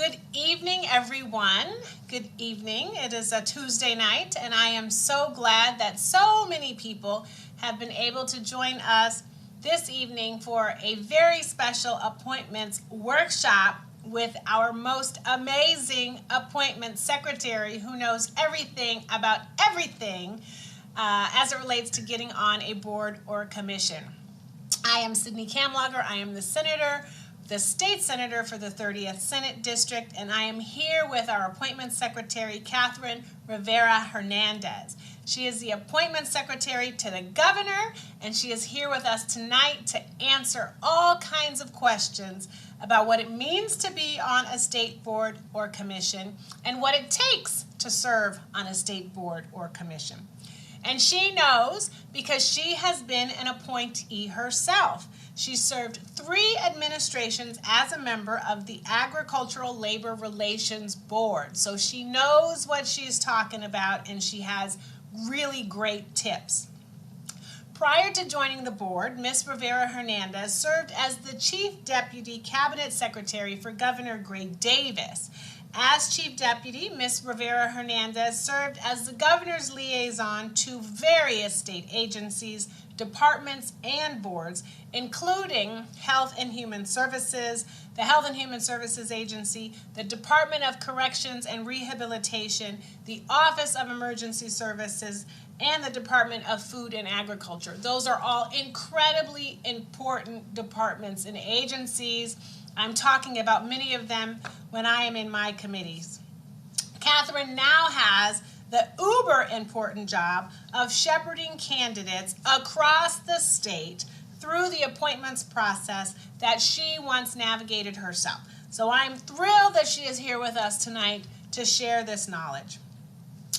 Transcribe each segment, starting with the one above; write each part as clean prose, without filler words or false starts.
Good evening, everyone. Good evening. It is a Tuesday night, and I am so glad that so many people have been able to join us this evening for a very special appointments workshop with our most amazing appointment secretary who knows everything about everything as it relates to getting on a board or commission. I am Sydney Kamlager. I am the state senator for the 30th Senate District, and I am here with our appointment secretary, Catherine Rivera Hernandez. She is the appointment secretary to the governor, and she is here with us tonight to answer all kinds of questions about what it means to be on a state board or commission and what it takes to serve on a state board or commission. And she knows because she has been an appointee herself. She served 3 administrations as a member of the Agricultural Labor Relations Board. So she knows what she's talking about, and she has really great tips. Prior to joining the board, Ms. Rivera Hernandez served as the Chief Deputy Cabinet Secretary for Governor Gray Davis. As Chief Deputy, Ms. Rivera Hernandez served as the governor's liaison to various state agencies, departments, and boards, including Health and Human Services, the Health and Human Services Agency, the Department of Corrections and Rehabilitation, the Office of Emergency Services, and the Department of Food and Agriculture. Those are all incredibly important departments and agencies. I'm talking about many of them when I am in my committees. Catherine now has the uber important job of shepherding candidates across the state through the appointments process that she once navigated herself. So I'm thrilled that she is here with us tonight to share this knowledge.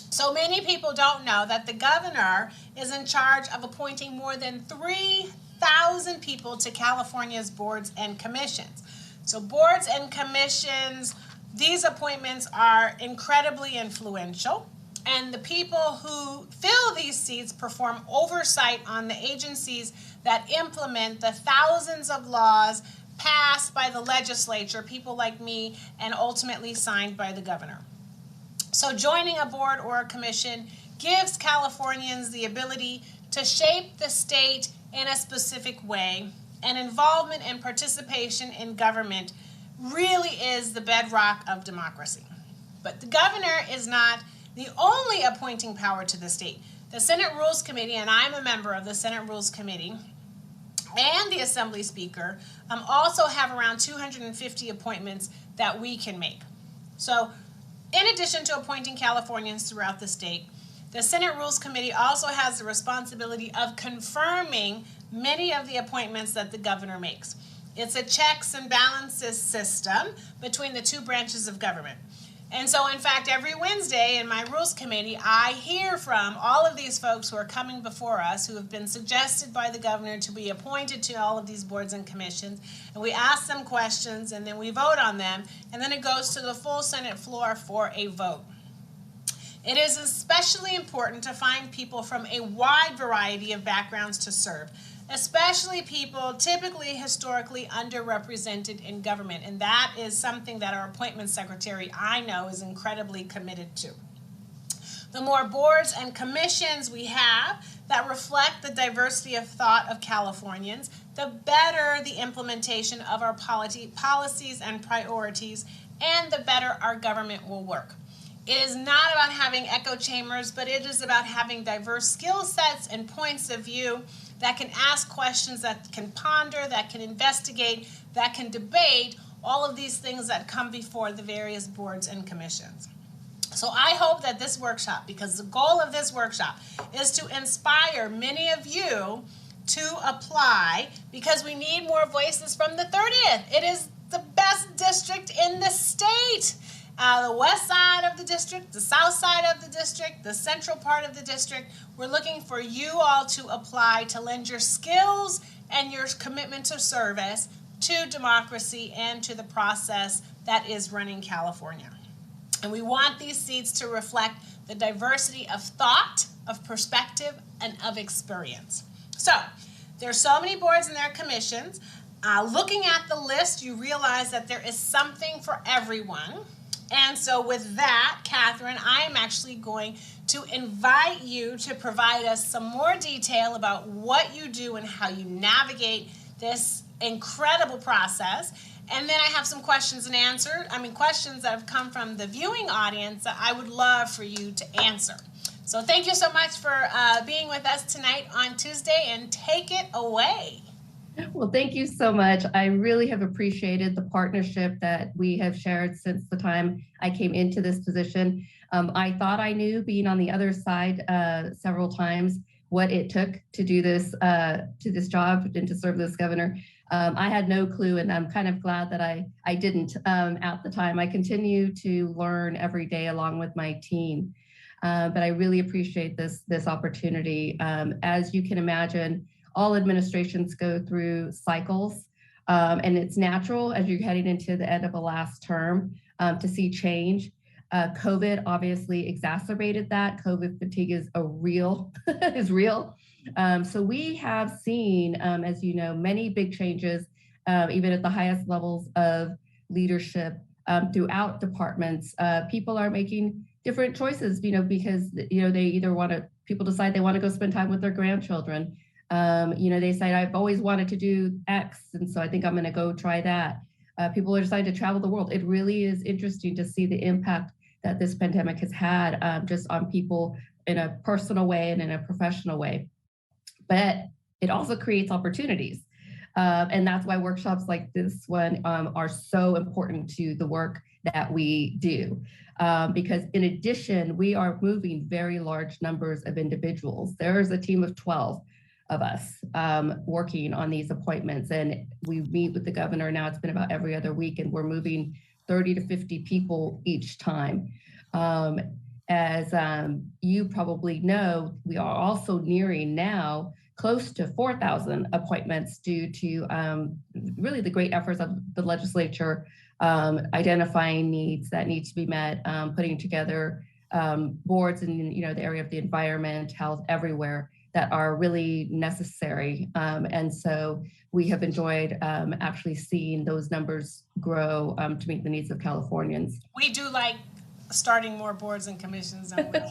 So many people don't know that the governor is in charge of appointing more than 3,000 people to California's boards and commissions. So boards and commissions, these appointments are incredibly influential, and the people who fill these seats perform oversight on the agencies that implement the thousands of laws passed by the legislature, people like me, and ultimately signed by the governor. So joining a board or a commission gives Californians the ability to shape the state in a specific way, and involvement and participation in government really is the bedrock of democracy. But the governor is not the only appointing power to the state. The Senate Rules Committee, and I'm a member of the Senate Rules Committee, and the Assembly Speaker also have around 250 appointments that we can make. So in addition to appointing Californians throughout the state, the Senate Rules Committee also has the responsibility of confirming many of the appointments that the governor makes. It's a checks and balances system between the 2 branches of government. And so, in fact, every Wednesday in my Rules Committee, I hear from all of these folks who are coming before us who have been suggested by the governor to be appointed to all of these boards and commissions. And we ask them questions, and then we vote on them, and then it goes to the full Senate floor for a vote. It is especially important to find people from a wide variety of backgrounds to serve, especially people typically historically underrepresented in government. And that is something that our appointment secretary, I know, is incredibly committed to. The more boards and commissions we have that reflect the diversity of thought of Californians, the better the implementation of our policies and priorities, and the better our government will work. It is not about having echo chambers, but it is about having diverse skill sets and points of view that can ask questions, that can ponder, that can investigate, that can debate all of these things that come before the various boards and commissions. So I hope that this workshop, because the goal of this workshop is to inspire many of you to apply, because we need more voices from the 30th. It is the best district in the state. The west side of the district, the south side of the district, the central part of the district. We're looking for you all to apply, to lend your skills and your commitment to service to democracy and to the process that is running California. And we want these seats to reflect the diversity of thought, of perspective, and of experience. So, there are so many boards and their commissions. looking at the list, you realize that there is something for everyone. And so, with that, Catherine, I am actually going to invite you to provide us some more detail about what you do and how you navigate this incredible process. And then I have some questions questions that have come from the viewing audience that I would love for you to answer. So thank you so much for being with us tonight on Tuesday, and take it away. Well, thank you so much. I really have appreciated the partnership that we have shared since the time I came into this position. I thought I knew, being on the other side several times, what it took to do this job and to serve this governor. I had no clue, and I'm kind of glad that I didn't at the time. I continue to learn every day along with my team, but I really appreciate this opportunity. As you can imagine, all administrations go through cycles, and it's natural as you're heading into the end of a last term to see change. COVID obviously exacerbated that. COVID fatigue is real. So we have seen, as you know, many big changes, even at the highest levels of leadership throughout departments. People are making different choices, because they either people decide they want to go spend time with their grandchildren. They say, I've always wanted to do X, and so I think I'm going to go try that. People are deciding to travel the world. It really is interesting to see the impact that this pandemic has had just on people in a personal way and in a professional way. But it also creates opportunities. And that's why workshops like this one are so important to the work that we do. Because in addition, we are moving very large numbers of individuals. There is a team of 12 of us working on these appointments, and we meet with the governor now. It's been about every other week, and we're moving 30 to 50 people each time. As you probably know, we are also nearing now close to 4,000 appointments due to really the great efforts of the legislature, identifying needs that need to be met, putting together boards in the area of the environment, health, everywhere, that are really necessary. And so we have enjoyed actually seeing those numbers grow to meet the needs of Californians. We do like starting more boards and commissions, don't we?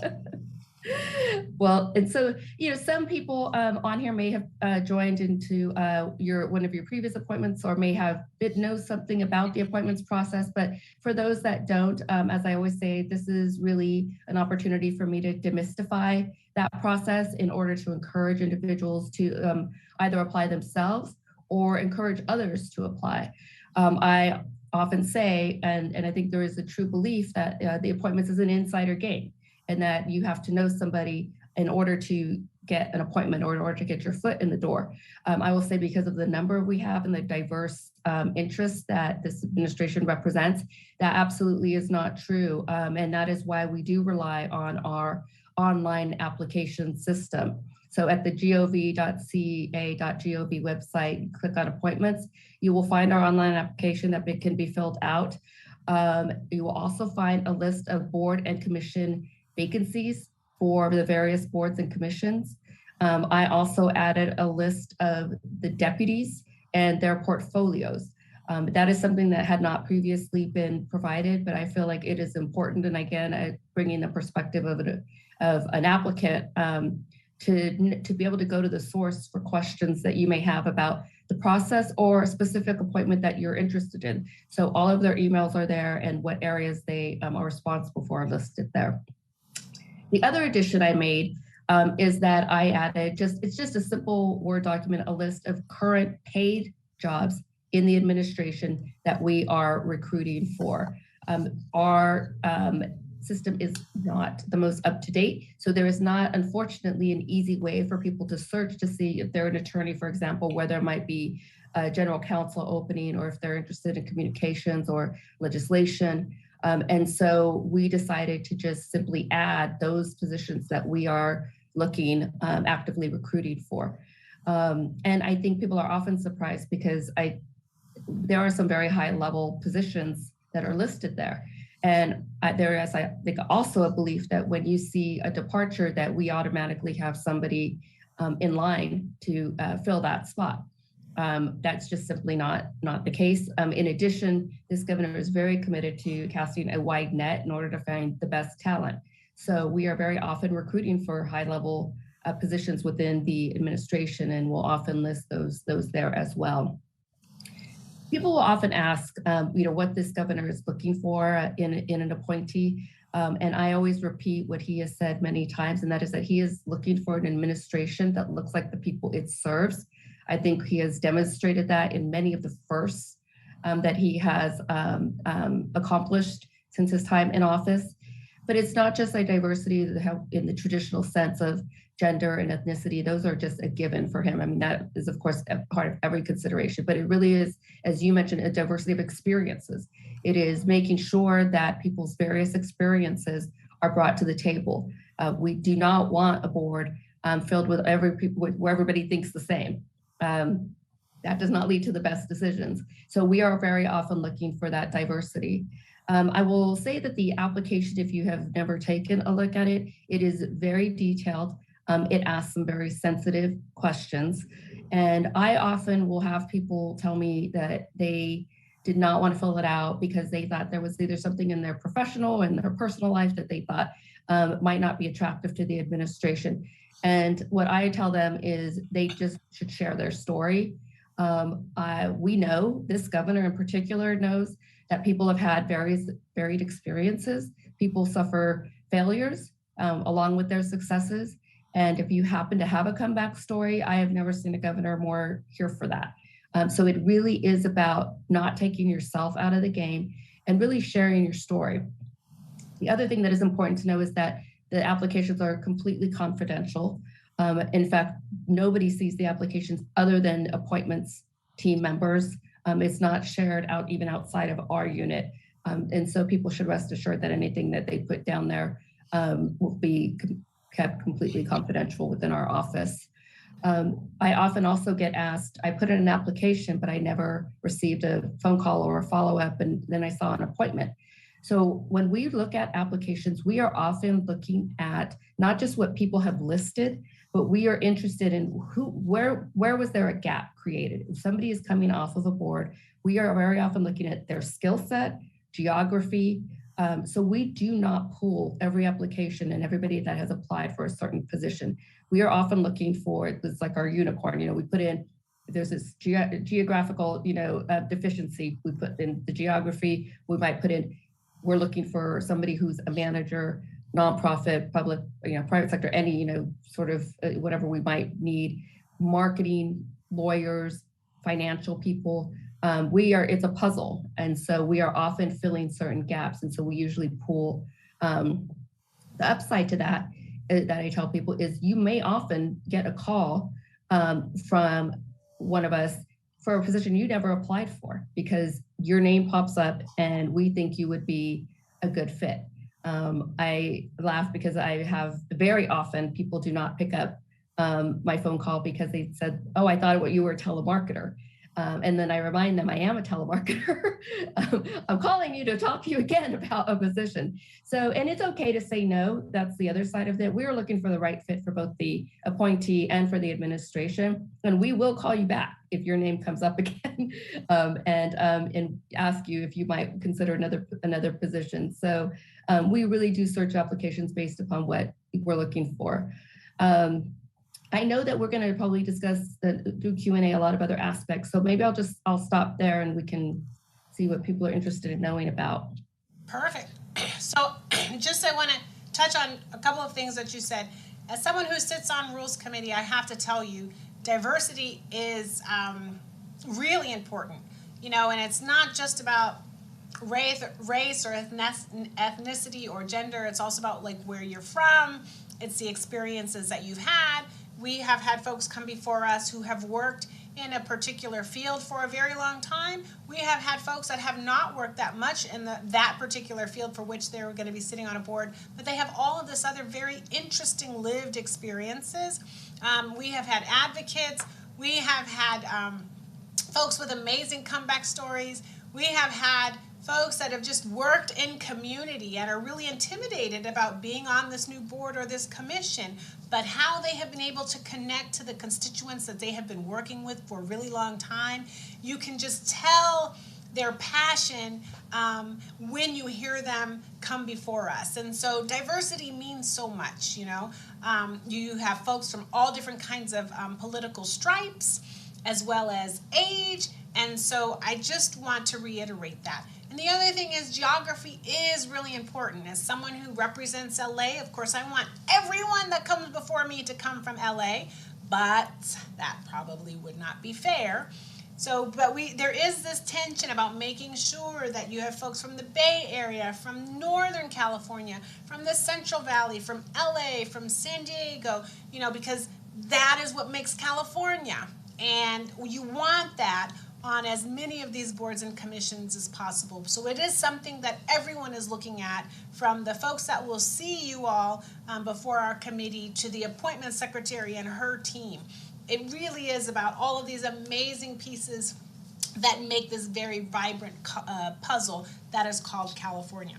Well, and so, some people on here may have joined into one of your previous appointments, or may have know something about the appointments process. But for those that don't, as I always say, this is really an opportunity for me to demystify that process in order to encourage individuals to either apply themselves or encourage others to apply. I often say, and I think there is a true belief that the appointments is an insider game, and that you have to know somebody in order to get an appointment or in order to get your foot in the door. I will say, because of the number we have and the diverse interests that this administration represents, that absolutely is not true. And that is why we do rely on our online application system. So at the gov.ca.gov website, click on appointments, you will find our online application that can be filled out. You will also find a list of board and commission vacancies for the various boards and commissions. I also added a list of the deputies and their portfolios. That is something that had not previously been provided, but I feel like it is important. And again, bringing the perspective of an applicant to be able to go to the source for questions that you may have about the process or a specific appointment that you're interested in. So all of their emails are there, and what areas they are responsible for are listed there. The other addition I made is that I added it's just a simple Word document, a list of current paid jobs in the administration that we are recruiting for. Our system is not the most up to date, so there is not, unfortunately, an easy way for people to search to see if they're an attorney, for example, where there might be a general counsel opening, or if they're interested in communications or legislation. And so we decided to just simply add those positions that we are looking actively recruiting for. And I think people are often surprised because there are some very high level positions that are listed there. And there is, I think, also a belief that when you see a departure, that we automatically have somebody in line to fill that spot. That's just simply not the case. In addition, this governor is very committed to casting a wide net in order to find the best talent. So we are very often recruiting for high-level positions within the administration, and we'll often list those there as well. People will often ask, what this governor is looking for in an appointee. And I always repeat what he has said many times, and that is that he is looking for an administration that looks like the people it serves. I think he has demonstrated that in many of the firsts that he has accomplished since his time in office. But it's not just a diversity in the traditional sense of gender and ethnicity. Those are just a given for him. I mean, that is, of course, a part of every consideration, but it really is, as you mentioned, a diversity of experiences. It is making sure that people's various experiences are brought to the table. We do not want a board filled with where everybody thinks the same. That does not lead to the best decisions. So we are very often looking for that diversity. I will say that the application, if you have never taken a look at it, it is very detailed. It asks some very sensitive questions. And I often will have people tell me that they did not want to fill it out because they thought there was either something in their professional and their personal life that they thought might not be attractive to the administration. And what I tell them is they just should share their story. We know, this governor in particular knows that people have had varied experiences. People suffer failures along with their successes. And if you happen to have a comeback story, I have never seen a governor more here for that. So it really is about not taking yourself out of the game and really sharing your story. The other thing that is important to know is that the applications are completely confidential. In fact, nobody sees the applications other than appointments team members. It's not shared out even outside of our unit. And so people should rest assured that anything that they put down there will be kept completely confidential within our office. I often also get asked, I put in an application, but I never received a phone call or a follow-up, and then I saw an appointment. So when we look at applications, we are often looking at not just what people have listed, but we are interested in where was there a gap created? If somebody is coming off of a board, we are very often looking at their skill set, geography. So we do not pull every application and everybody that has applied for a certain position. We are often looking for, it's like our unicorn, we put in, if there's this geographical, deficiency, we put in the geography, we might put in, we're looking for somebody who's a manager, nonprofit, public, private sector, any, sort of whatever we might need, marketing, lawyers, financial people. It's a puzzle. And so we are often filling certain gaps. And so we usually pull the upside to that I tell people is you may often get a call from one of us for a position you never applied for because your name pops up and we think you would be a good fit. I laugh because I have very often people do not pick up my phone call because they said, oh, I thought you were a telemarketer. And then I remind them I am a telemarketer. I'm calling you to talk to you again about a position. So, and it's okay to say no. That's the other side of it. We're looking for the right fit for both the appointee and for the administration. And we will call you back if your name comes up again and ask you if you might consider another position. So we really do search applications based upon what we're looking for. I know that we're going to probably discuss through Q&A a lot of other aspects. So maybe I'll stop there and we can see what people are interested in knowing about. Perfect. So just I want to touch on a couple of things that you said. As someone who sits on Rules Committee, I have to tell you, diversity is really important, and it's not just about race or ethnicity or gender. It's also about like where you're from. It's the experiences that you've had. We have had folks come before us who have worked in a particular field for a very long time. We have had folks that have not worked that much in that particular field for which they're going to be sitting on a board, but they have all of this other very interesting lived experiences. We have had advocates. We have had folks with amazing comeback stories. We have had folks that have just worked in community and are really intimidated about being on this new board or this commission, but how they have been able to connect to the constituents that they have been working with for a really long time. You can just tell their passion when you hear them come before us. And so diversity means so much, you know. You have folks from all different kinds of political stripes, as well as age, and so I just want to reiterate that. And the other thing is geography is really important. As someone who represents LA, of course I want everyone that comes before me to come from LA, but that probably would not be fair. So, but there is this tension about making sure that you have folks from the Bay Area, from Northern California, from the Central Valley, from LA, from San Diego, you know, because that is what makes California. And you want that on as many of these boards and commissions as possible. So it is something that everyone is looking at, from the folks that will see you all before our committee to the appointment secretary and her team. It really is about all of these amazing pieces that make this very vibrant puzzle that is called California.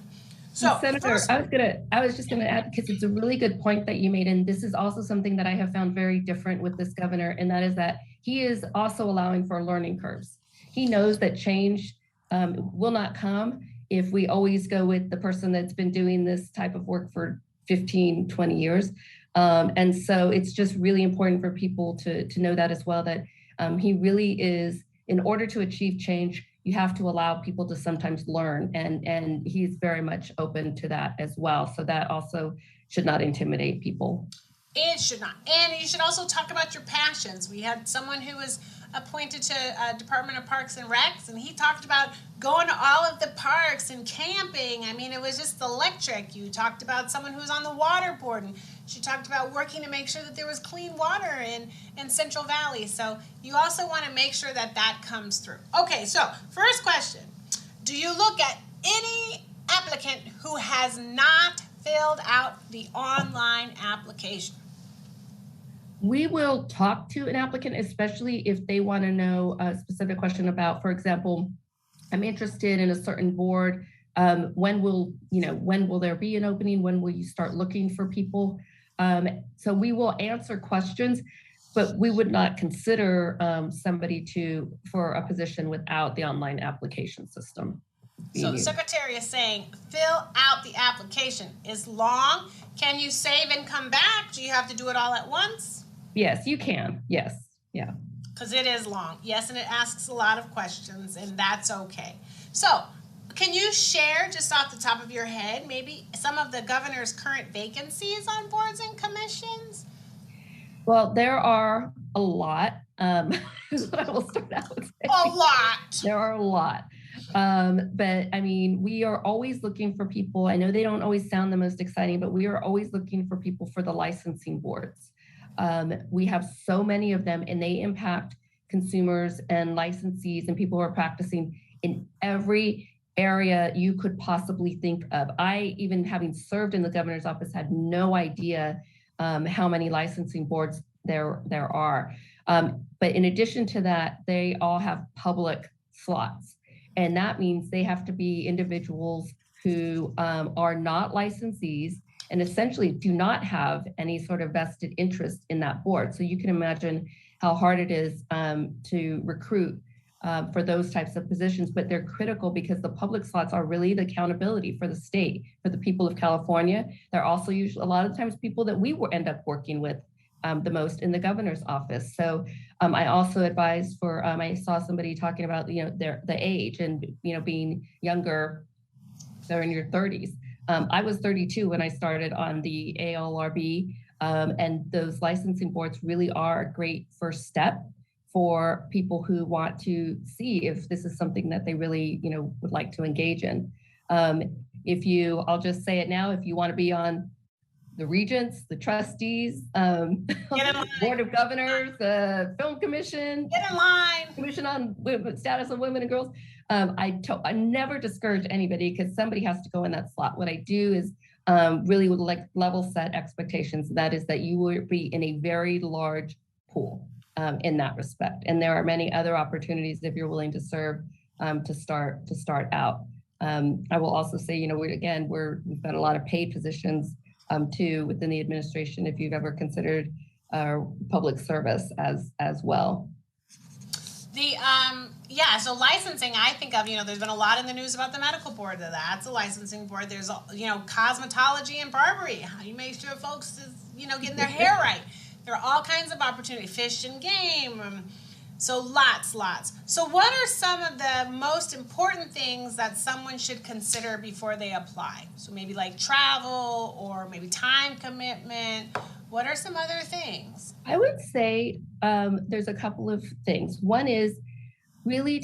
So, Senator, I was just gonna add, because it's a really good point that you made, and this is also something that I have found very different with this governor, and that is that he is also allowing for learning curves. He knows that change will not come if we always go with the person that's been doing this type of work for 15, 20 years. And so it's just really important for people to know that as well, that he really is, in order to achieve change, you have to allow people to sometimes learn, and he's very much open to that as well. So that also should not intimidate people. It should not. And you should also talk about your passions. We had someone who was appointed to Department of Parks and Recs, and he talked about going to all of the parks and camping. I mean, it was just electric. You talked about someone who was on the water board, and she talked about working to make sure that there was clean water in Central Valley. So you also want to make sure that that comes through. Okay, so first question. Do you look at any applicant who has not filled out the online application? We will talk to an applicant, especially if they want to know a specific question about, for example, I'm interested in a certain board. When will there be an opening? When will you start looking for people? So we will answer questions, but we would not consider somebody for a position without the online application system. So the secretary is saying, fill out the application. It's long. Can you save and come back? Do you have to do it all at once? Yes, you can. Yes. Yeah. Because it is long. Yes, and it asks a lot of questions, and that's okay. So can you share, just off the top of your head, maybe some of the governor's current vacancies on boards and commissions? Well, there are a lot. Is what I will start out with. A lot. There are a lot. But I mean, we are always looking for people. I know they don't always sound the most exciting, but we are always looking for people for the licensing boards. We have so many of them, and they impact consumers and licensees and people who are practicing in every area you could possibly think of. I, even having served in the governor's office, had no idea how many licensing boards there are. But in addition to that, they all have public slots. And that means they have to be individuals who are not licensees and essentially do not have any sort of vested interest in that board. So you can imagine how hard it is to recruit for those types of positions, but they're critical because the public slots are really the accountability for the state, for the people of California. They're also usually a lot of times people that we will end up working with the most in the governor's office. So I also advise for, I saw somebody talking about, the age and, being younger, they're in your 30s. I was 32 when I started on the ALRB, and those licensing boards really are a great first step for people who want to see if this is something that they really, would like to engage in. I'll just say it now, if you want to be on the regents, the trustees, board of governors, the film commission, get in line, commission on status of women and girls. I never discourage anybody because somebody has to go in that slot. What I do is really would like level set expectations. That is that you will be in a very large pool in that respect. And there are many other opportunities if you're willing to serve to start out. I will also say, we've got a lot of paid positions too within the administration, if you've ever considered public service as well. So licensing, I think of, there's been a lot in the news about the medical board. That's a licensing board. There's, cosmetology and barbery. How do you make sure folks is, getting their hair right? There are all kinds of opportunities, fish and game. So lots. So what are some of the most important things that someone should consider before they apply? So maybe like travel or maybe time commitment. What are some other things? I would say there's a couple of things. One is really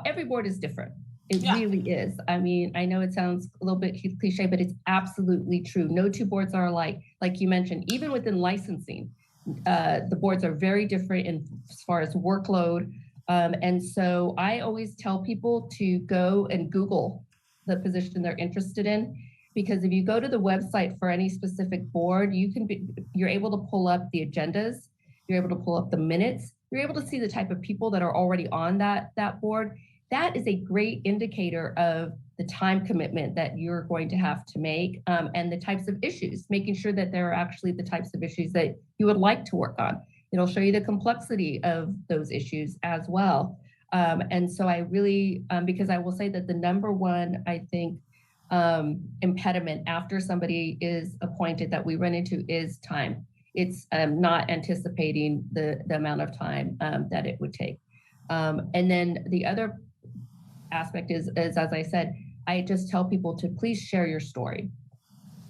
every board is different. It really is. I mean, I know it sounds a little bit cliche, but it's absolutely true. No two boards are alike. Like you mentioned, even within licensing, the boards are very different as far as workload. And so I always tell people to go and Google the position they're interested in, because if you go to the website for any specific board, you're able to pull up the agendas, you're able to pull up the minutes, you're able to see the type of people that are already on that board. That is a great indicator of the time commitment that you're going to have to make, and the types of issues, making sure that there are actually the types of issues that you would like to work on. It'll show you the complexity of those issues as well. And so I really, because I will say that the number one, I think, impediment after somebody is appointed that we run into is time. It's not anticipating the amount of time that it would take. And then the other aspect is, as I said, I just tell people to please share your story.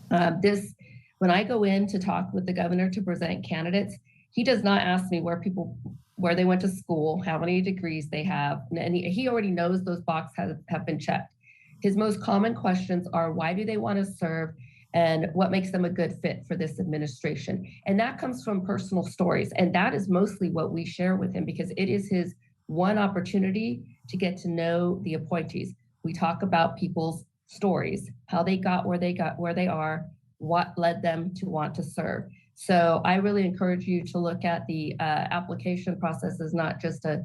When I go in to talk with the governor to present candidates, he does not ask me where they went to school, how many degrees they have, and he already knows those boxes have been checked. His most common questions are, why do they want to serve, and what makes them a good fit for this administration? And that comes from personal stories, and that is mostly what we share with him, because it is his one opportunity to get to know the appointees. We talk about people's stories, how they got where they are, what led them to want to serve. So I really encourage you to look at the application process as not just a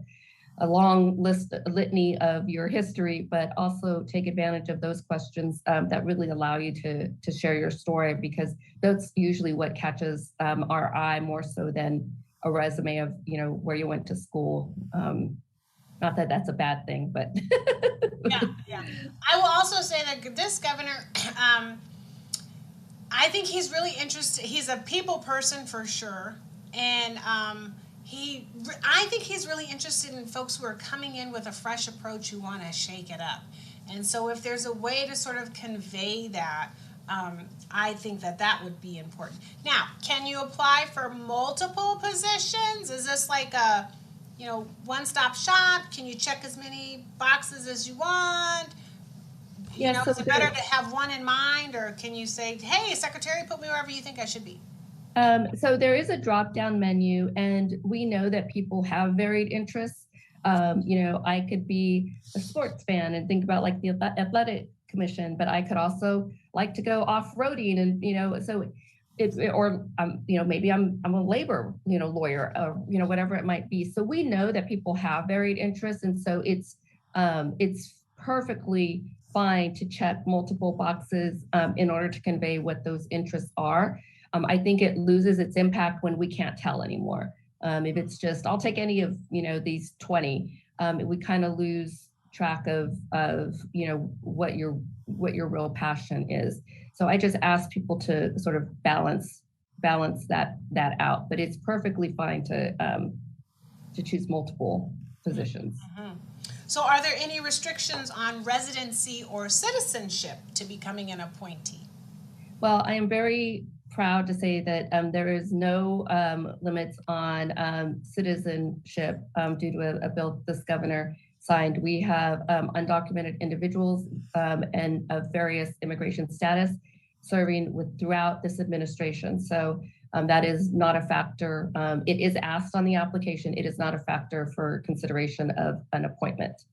long litany of your history, but also take advantage of those questions that really allow you to share your story, because that's usually what catches our eye more so than a resume of, where you went to school. Not that that's a bad thing, but. Yeah. I will also say that this governor, I think he's really interested. He's a people person for sure. And I think he's really interested in folks who are coming in with a fresh approach, who want to shake it up. And so if there's a way to sort of convey that, I think that would be important. Now, can you apply for multiple positions? Is this like a, one-stop shop? Can you check as many boxes as you want? Is it better to have one in mind, or can you say, hey, secretary, put me wherever you think I should be? So there is a drop-down menu, and we know that people have varied interests. I could be a sports fan and think about like the athletic commission, but I could also like to go off-roading, and maybe I'm a labor lawyer, whatever it might be. So we know that people have varied interests, and so it's perfectly fine to check multiple boxes in order to convey what those interests are. I think it loses its impact when we can't tell anymore. If it's just, I'll take any of these 20, we kind of lose track of what your real passion is. So I just ask people to sort of balance that out. But it's perfectly fine to choose multiple positions. Mm-hmm. So are there any restrictions on residency or citizenship to becoming an appointee? Well, I am very proud to say that there is no limits on citizenship due to a bill this governor signed. We have undocumented individuals and of various immigration status serving throughout this administration. So that is not a factor. It is asked on the application. It is not a factor for consideration of an appointment.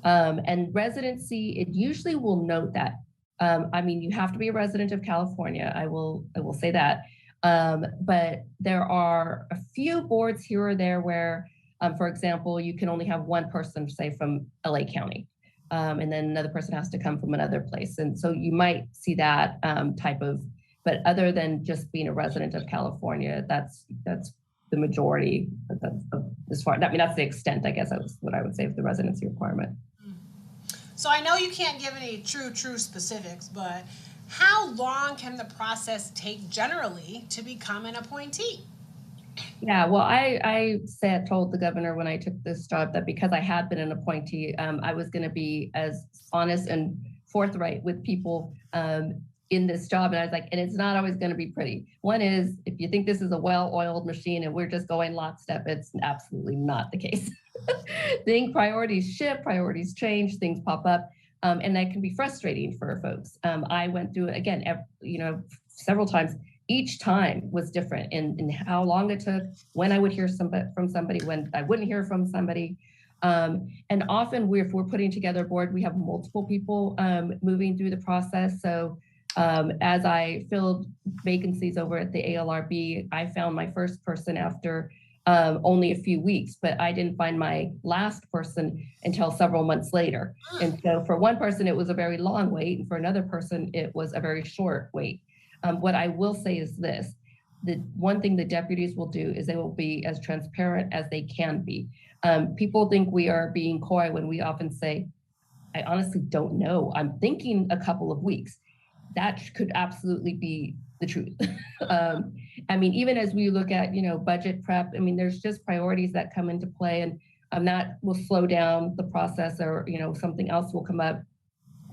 And residency, it usually will note that. You have to be a resident of California. I will say that. But there are a few boards here or there where, for example, you can only have one person, say, from LA County. and then another person has to come from another place. And so you might see that type of, but other than just being a resident of California, that's the majority of as far, I mean, that's the extent, I guess that's what I would say of the residency requirement. So I know you can't give any true specifics, but how long can the process take generally to become an appointee? Yeah, well, told the governor when I took this job that because I had been an appointee, I was going to be as honest and forthright with people in this job. And I was like, and it's not always going to be pretty. One is, if you think this is a well-oiled machine and we're just going lockstep, it's absolutely not the case. Priorities shift, priorities change, things pop up. And that can be frustrating for folks. I went through it again, several times. Each time was different in how long it took, when I would hear from somebody, when I wouldn't hear from somebody. And often if we're putting together a board, we have multiple people moving through the process. So as I filled vacancies over at the ALRB, I found my first person after only a few weeks, but I didn't find my last person until several months later. And so for one person, it was a very long wait, and for another person, it was a very short wait. What I will say is this: the one thing the deputies will do is they will be as transparent as they can be. People think we are being coy when we often say, I honestly don't know. I'm thinking a couple of weeks. That could absolutely be the truth. I mean, even as we look at, budget prep, I mean, there's just priorities that come into play, and that will slow down the process, or, something else will come up.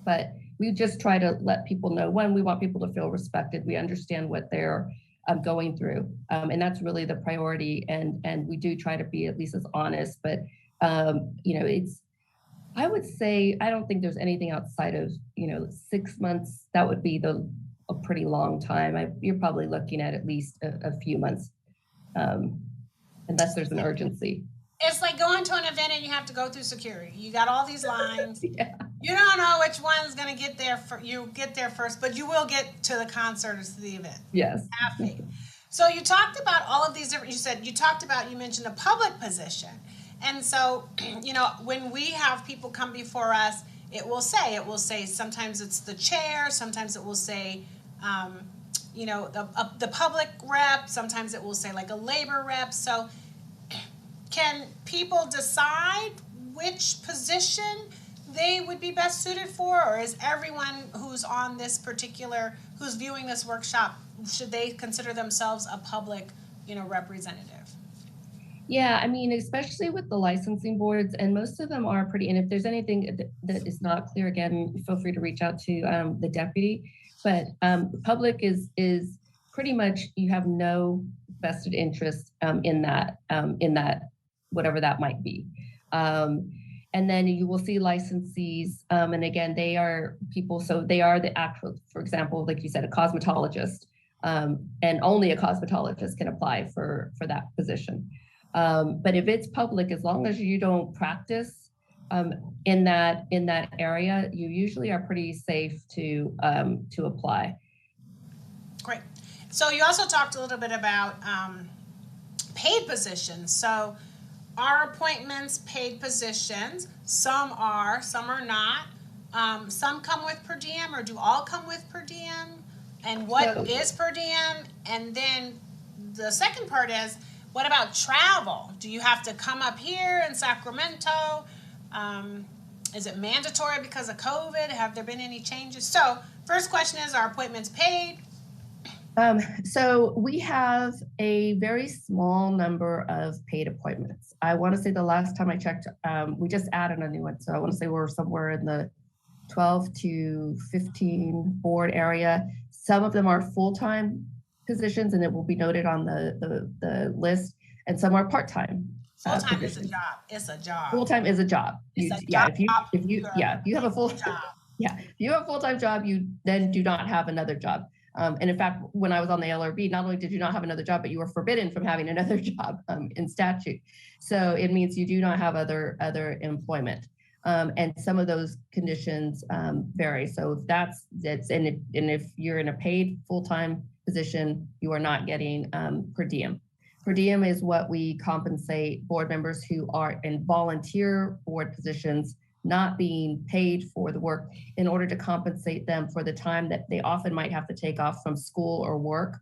But we just try to let people know, when we want people to feel respected, we understand what they're going through. And that's really the priority. And we do try to be at least as honest, but, I would say, I don't think there's anything outside of, 6 months. That would be a pretty long time. You're probably looking at least a few months, unless there's an urgency. It's like going to an event and you have to go through security. You got all these lines. Yeah. You don't know which one's going to get there. You get there first, but you will get to the concert or to the event. Yes. Have faith. So you talked about all of these different, you mentioned a public position. And so, when we have people come before us, it will say sometimes it's the chair, sometimes it will say, the public rep, sometimes it will say like a labor rep. So can people decide which position they would be best suited for, or is everyone who's on this who's viewing this workshop, should they consider themselves a public, representative? Yeah, I mean, especially with the licensing boards, and most of them are pretty, and if there's anything that is not clear, again, feel free to reach out to the deputy. But public is pretty much, you have no vested interest in that, whatever that might be. And then you will see licensees, and again, they are people, so they are the actual, for example, like you said, a cosmetologist, and only a cosmetologist can apply for that position. But if it's public, as long as you don't practice in that area, you usually are pretty safe to apply. Great. So you also talked a little bit about paid positions. So are appointments paid positions? Some are, some are not. Some come with per diem, or do all come with per diem? And what is per diem? And then the second part is, what about travel? Do you have to come up here in Sacramento? Is it mandatory because of COVID? Have there been any changes? So first question is, are appointments paid? So we have a very small number of paid appointments. I want to say the last time I checked, we just added a new one. So I want to say we're somewhere in the 12 to 15 board area. Some of them are full-time positions, and it will be noted on the list, and some are part-time. Full-time is a job. It's a job. Full-time is a job. If you have a full-time job, you then do not have another job. And in fact, when I was on the LRB, not only did you not have another job, but you were forbidden from having another job in statute. So it means you do not have other employment. And some of those conditions vary. So and if you're in a paid full-time position, you are not getting per diem. Per diem is what we compensate board members who are in volunteer board positions not being paid for the work in order to compensate them for the time that they often might have to take off from school or work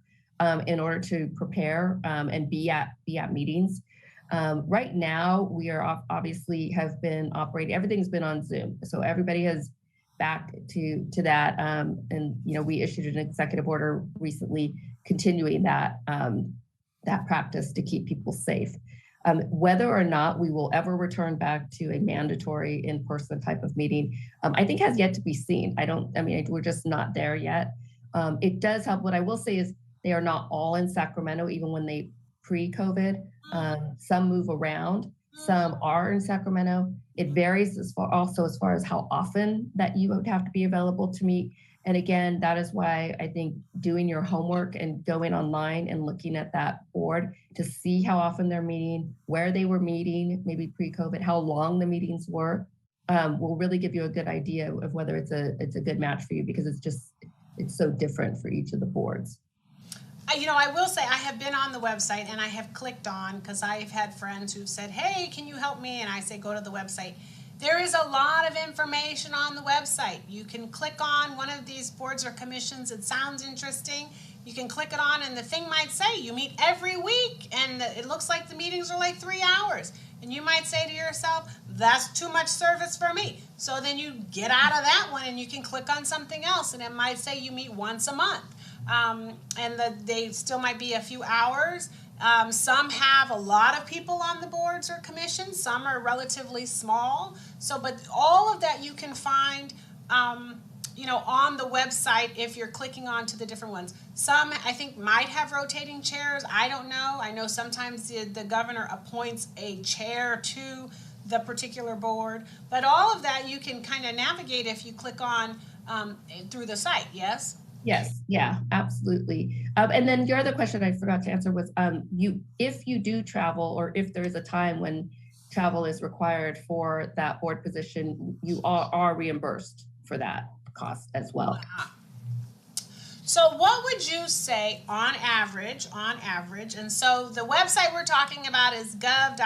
in order to prepare and be at meetings. Right now, we are obviously have been operating. Everything's been on Zoom, so everybody has back to that. And we issued an executive order recently, continuing that that practice to keep people safe. Whether or not we will ever return back to a mandatory in-person type of meeting, I think has yet to be seen. We're just not there yet. It does help. What I will say is they are not all in Sacramento, even when they pre-COVID. Some move around. Some are in Sacramento. It varies as far as how often that you would have to be available to meet. And again, that is why I think doing your homework and going online and looking at that board to see how often they're meeting, where they were meeting, maybe pre-COVID, how long the meetings were, will really give you a good idea of whether it's a good match for you, because it's so different for each of the boards. I will say I have been on the website and I have clicked on, because I've had friends who've said, hey, can you help me? And I say, go to the website. There is a lot of information on the website. You can click on one of these boards or commissions. It sounds interesting. You can click it on and the thing might say you meet every week and it looks like the meetings are like 3 hours. And you might say to yourself, that's too much service for me. So then you get out of that one and you can click on something else, and it might say you meet once a month. They still might be a few hours. Some have a lot of people on the boards or commissions. Some are relatively small. But all of that you can find, on the website if you're clicking on to the different ones. Some, I think, might have rotating chairs. I don't know. I know sometimes the governor appoints a chair to the particular board. But all of that you can kind of navigate if you click on through the site, yes? Yes, yeah, absolutely. And then your other question I forgot to answer was, if you do travel, or if there is a time when travel is required for that board position, you are reimbursed for that cost as well. So what would you say on average, and so the website we're talking about is gov.ca.gov,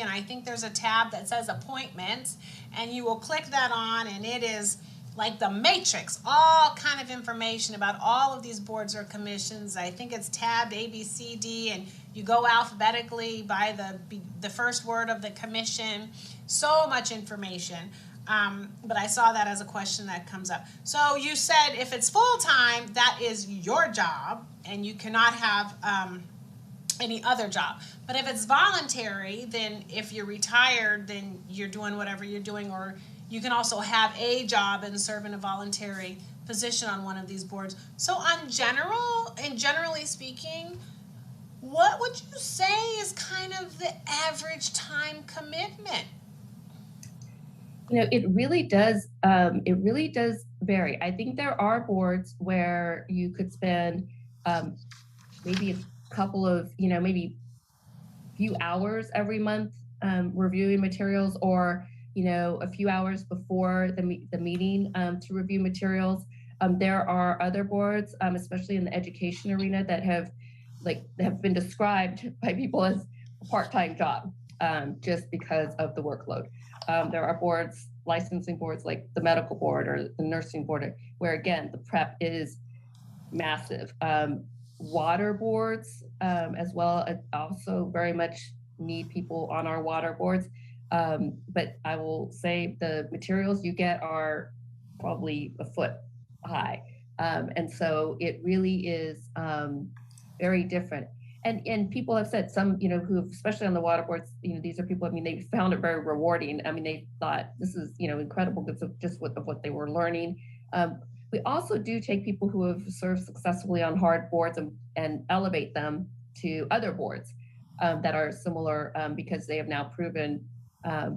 and I think there's a tab that says appointments, and you will click that on, and it is like the matrix, all kind of information about all of these boards or commissions. I think it's tabbed A, B, C, D, and you go alphabetically by the first word of the commission. So much information. But I saw that as a question that comes up. So you said if it's full-time, that is your job, and you cannot have any other job. But if it's voluntary, then if you're retired, then you're doing whatever you're doing, or you can also have a job and serve in a voluntary position on one of these boards. So generally speaking, what would you say is kind of the average time commitment? It really does. It really does vary. I think there are boards where you could spend maybe a couple of, maybe a few hours every month reviewing materials, or a few hours before the meeting to review materials. There are other boards, especially in the education arena, that have been described by people as a part-time job, just because of the workload. There are boards, licensing boards like the medical board or the nursing board, where again, the prep is massive. Water boards as well, also very much need people on our water boards. But I will say the materials you get are probably a foot high. And so it really is very different. And people have said, some, who, especially on the water boards, these are people, they found it very rewarding. They thought this is, incredible because of just what they were learning. We also do take people who have served successfully on hard boards and elevate them to other boards that are similar, because they have now proven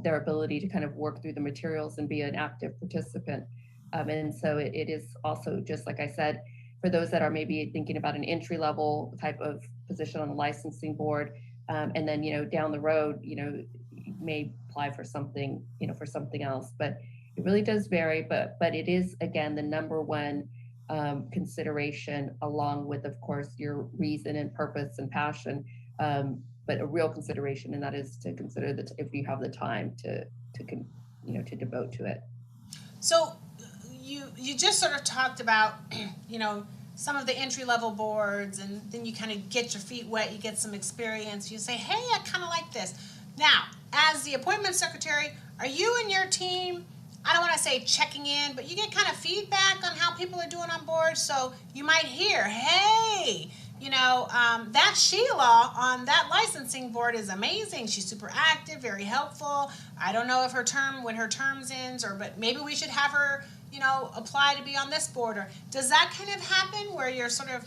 their ability to kind of work through the materials and be an active participant. And so it is also, just like I said, for those that are maybe thinking about an entry-level type of position on the licensing board, and then, down the road, you may apply for something, for something else. But it really does vary, but it is, again, the number one consideration, along with, of course, your reason and purpose and passion, but a real consideration, and that is to consider that if you have the time to to devote to it. So you just sort of talked about some of the entry level boards, and then you kind of get your feet wet, you get some experience, you say, hey, I kind of like this. Now, as the appointment secretary, are you and your team, I don't want to say checking in, but you get kind of feedback on how people are doing on board? So you might hear, hey, that Sheila on that licensing board is amazing. She's super active, very helpful. I don't know if when her term ends, but maybe we should have her, apply to be on this board. Or does that kind of happen where you're sort of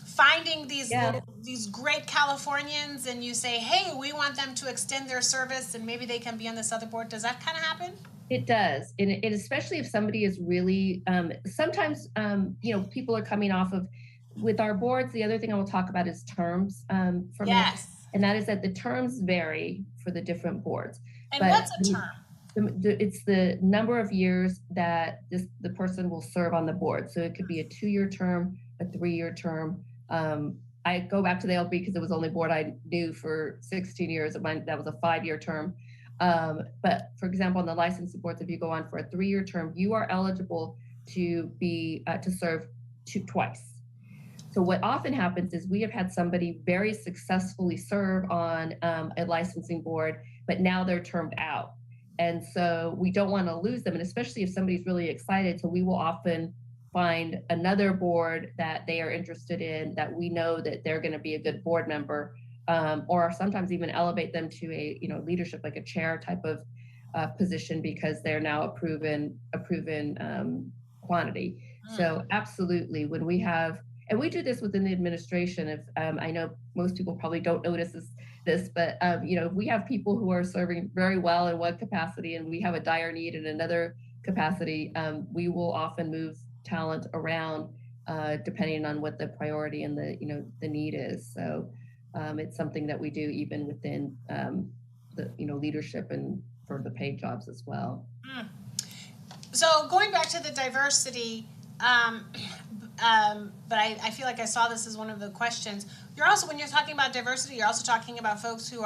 finding these great Californians and you say, hey, we want them to extend their service and maybe they can be on this other board? Does that kind of happen? It does. And especially if somebody is really, sometimes, people are coming off of, with our boards, the other thing I will talk about is terms yes. And that is that the terms vary for the different boards. And what's a term? It's the number of years that the person will serve on the board. So it could be a 2-year term, a 3-year term. I go back to the LB because it was the only board I knew for 16 years. That was a 5-year term. But for example, on the licensing boards, if you go on for a 3-year term, you are eligible to serve twice. So what often happens is we have had somebody very successfully serve on a licensing board, but now they're termed out. And so we don't want to lose them. And especially if somebody's really excited, so we will often find another board that they are interested in, that we know that they're going to be a good board member, or sometimes even elevate them to a leadership, like a chair type of position, because they're now a proven quantity. So absolutely, when we have, and we do this within the administration. If I know most people probably don't notice this, but we have people who are serving very well in one capacity, and we have a dire need in another capacity. We will often move talent around depending on what the priority and the need is. So it's something that we do even within the leadership and for the paid jobs as well. So going back to the diversity. But I feel like I saw this as one of the questions. You're also, when you're talking about diversity, you're also talking about folks who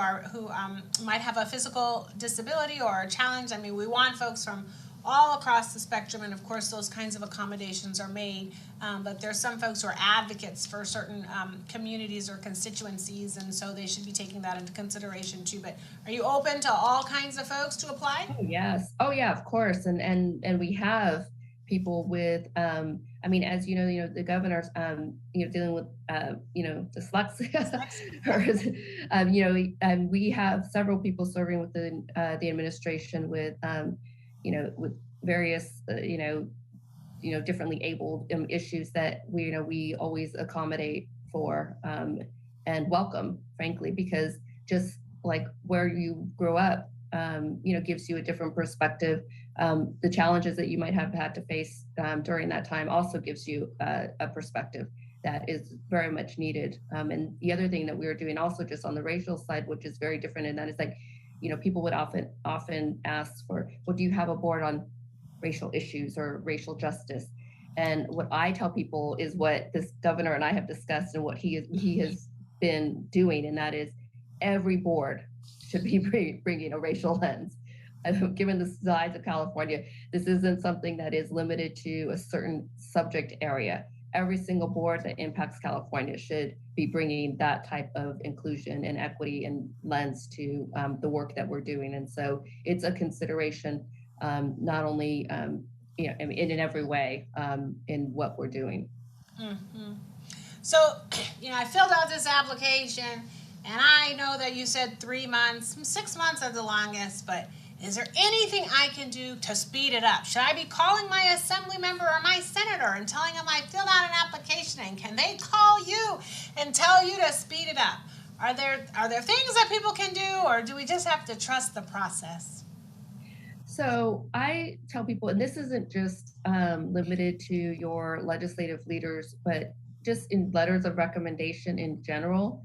might have a physical disability or a challenge. I mean, we want folks from all across the spectrum, and of course those kinds of accommodations are made, but there's some folks who are advocates for certain communities or constituencies, and so they should be taking that into consideration too. But are you open to all kinds of folks to apply? Oh, yes. Oh yeah, of course. And we have people with as the governor's dealing with dyslexia. We have several people serving within the administration with with various differently abled issues that we always accommodate for and welcome, frankly, because just like where you grow up gives you a different perspective. The challenges that you might have had to face during that time also gives you a perspective that is very much needed. And the other thing that we were doing also just on the racial side, which is very different, and that is like, people would often ask for, well, do you have a board on racial issues or racial justice? And what I tell people is what this governor and I have discussed and what he has been doing, and that is every board should be bringing a racial lens. Given the size of California, this isn't something that is limited to a certain subject area. Every single board that impacts California should be bringing that type of inclusion and equity and lens to the work that we're doing. And so it's a consideration, not only in every way in what we're doing. Mm-hmm. So, I filled out this application, and I know that you said 3 months, 6 months are the longest, but is there anything I can do to speed it up? Should I be calling my assembly member or my senator and telling them I filled out an application, and can they call you and tell you to speed it up? Are there things that people can do, or do we just have to trust the process? So I tell people, and this isn't just limited to your legislative leaders, but just in letters of recommendation in general,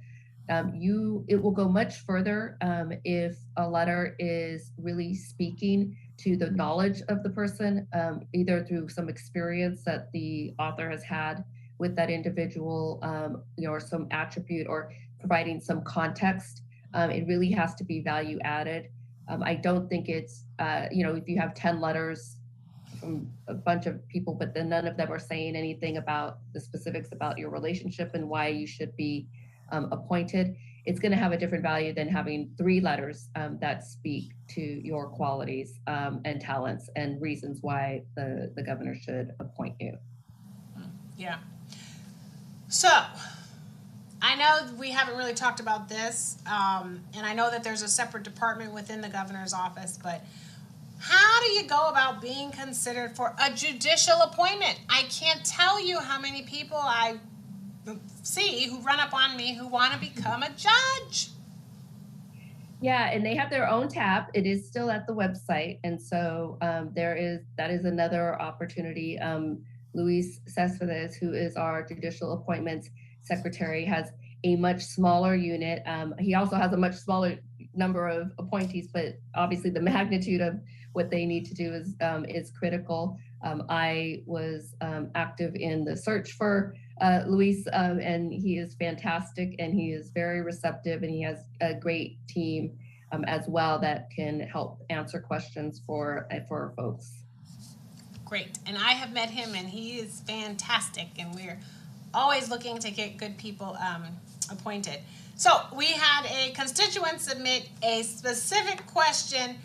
it will go much further if a letter is really speaking to the knowledge of the person, either through some experience that the author has had with that individual, or some attribute, or providing some context. It really has to be value added. I don't think it's if you have 10 letters from a bunch of people, but then none of them are saying anything about the specifics about your relationship and why you should be appointed, it's going to have a different value than having 3 letters that speak to your qualities and talents and reasons why the governor should appoint you. Yeah. So I know we haven't really talked about this, and I know that there's a separate department within the governor's office, but how do you go about being considered for a judicial appointment? I can't tell you how many people I see who run up on me who want to become a judge. Yeah, and they have their own tab. It is still at the website, and so that is another opportunity. Luis Cespedes, who is our judicial appointments secretary, has a much smaller unit. He also has a much smaller number of appointees, but obviously the magnitude of what they need to do is critical. I was active in the search for Luis, and he is fantastic, and he is very receptive, and he has a great team as well that can help answer questions for folks. Great, and I have met him, and he is fantastic, and we're always looking to get good people appointed. So we had a constituent submit a specific question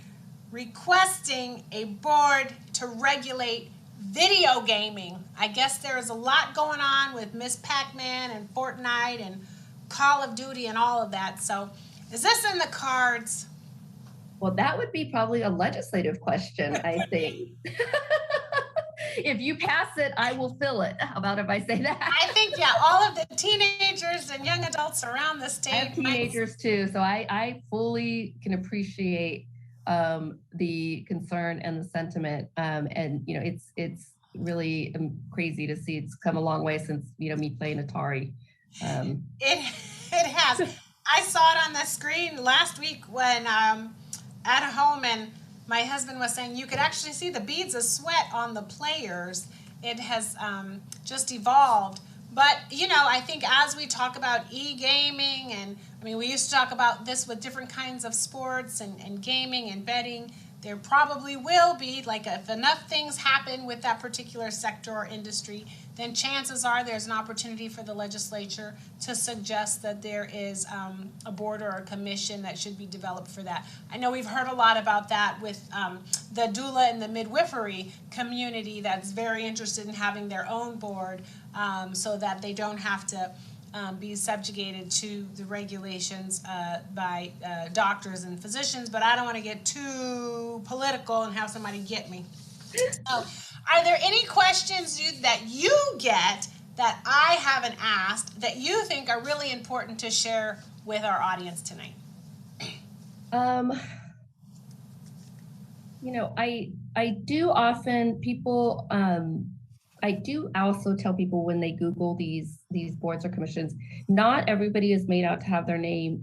requesting a board to regulate video gaming. I guess there is a lot going on with Miss Pac-Man and Fortnite and Call of Duty and all of that. So is this in the cards? Well, that would be probably a legislative question, I think. If you pass it, I will fill it. How about if I say that? I think, yeah, all of the teenagers and young adults around the state. I have teenagers too, so I fully can appreciate the concern and the sentiment. And it's really crazy to see it's come a long way since me playing Atari. It has. I saw it on the screen last week when at home, and my husband was saying you could actually see the beads of sweat on the players. It has just evolved. But, I think as we talk about e-gaming, and we used to talk about this with different kinds of sports and gaming and betting, there probably will be, if enough things happen with that particular sector or industry, then chances are there's an opportunity for the legislature to suggest that there is a board or a commission that should be developed for that. I know we've heard a lot about that with the doula and the midwifery community that's very interested in having their own board so that they don't have to be subjugated to the regulations by doctors and physicians, but I don't want to get too political and have somebody get me. So, are there any questions that you get that I haven't asked that you think are really important to share with our audience tonight? I do often people. I do also tell people when they Google these boards or commissions, not everybody is made out to have their name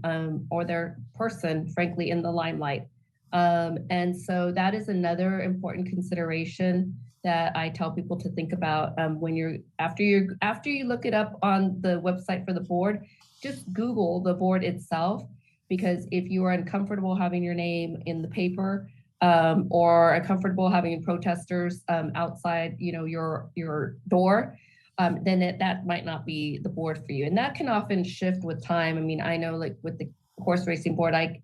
or their person, frankly, in the limelight. And so that is another important consideration that I tell people to think about when after you look it up on the website for the board, just Google the board itself, because if you are uncomfortable having your name in the paper, or uncomfortable having protesters outside, your door, then that might not be the board for you. And that can often shift with time. I know with the horse racing board, I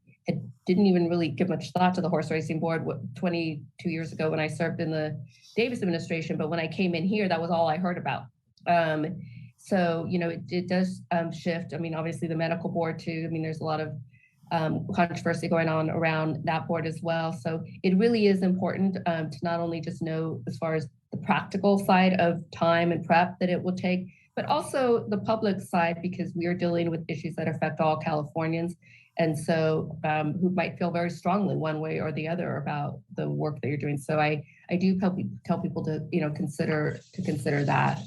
didn't even really give much thought to the horse racing board 22 years ago when I served in the Davis administration. But when I came in here, that was all I heard about. So, it does shift. Obviously the medical board too. There's a lot of controversy going on around that board as well. So it really is important to not only just know as far as the practical side of time and prep that it will take, but also the public side, because we are dealing with issues that affect all Californians. And so who might feel very strongly one way or the other about the work that you're doing. So I do tell people to, consider that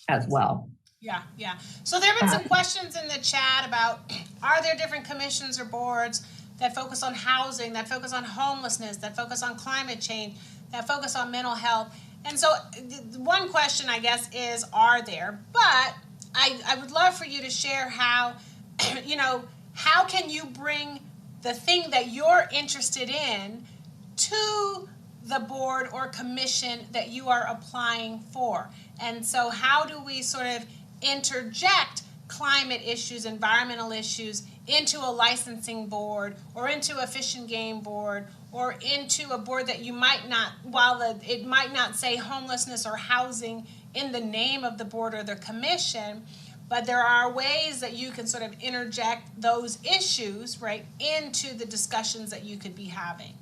as well. Yeah. So there have been some questions in the chat about, are there different commissions or boards that focus on housing, that focus on homelessness, that focus on climate change, that focus on mental health? And so one question, I guess, is, are there? But I would love for you to share how, how can you bring the thing that you're interested in to the board or commission that you are applying for. And so how do we sort of interject climate issues, environmental issues into a licensing board or into a fish and game board or into a board that you might not, it might not say homelessness or housing in the name of the board or the commission, but there are ways that you can sort of interject those issues, right, into the discussions that you could be having.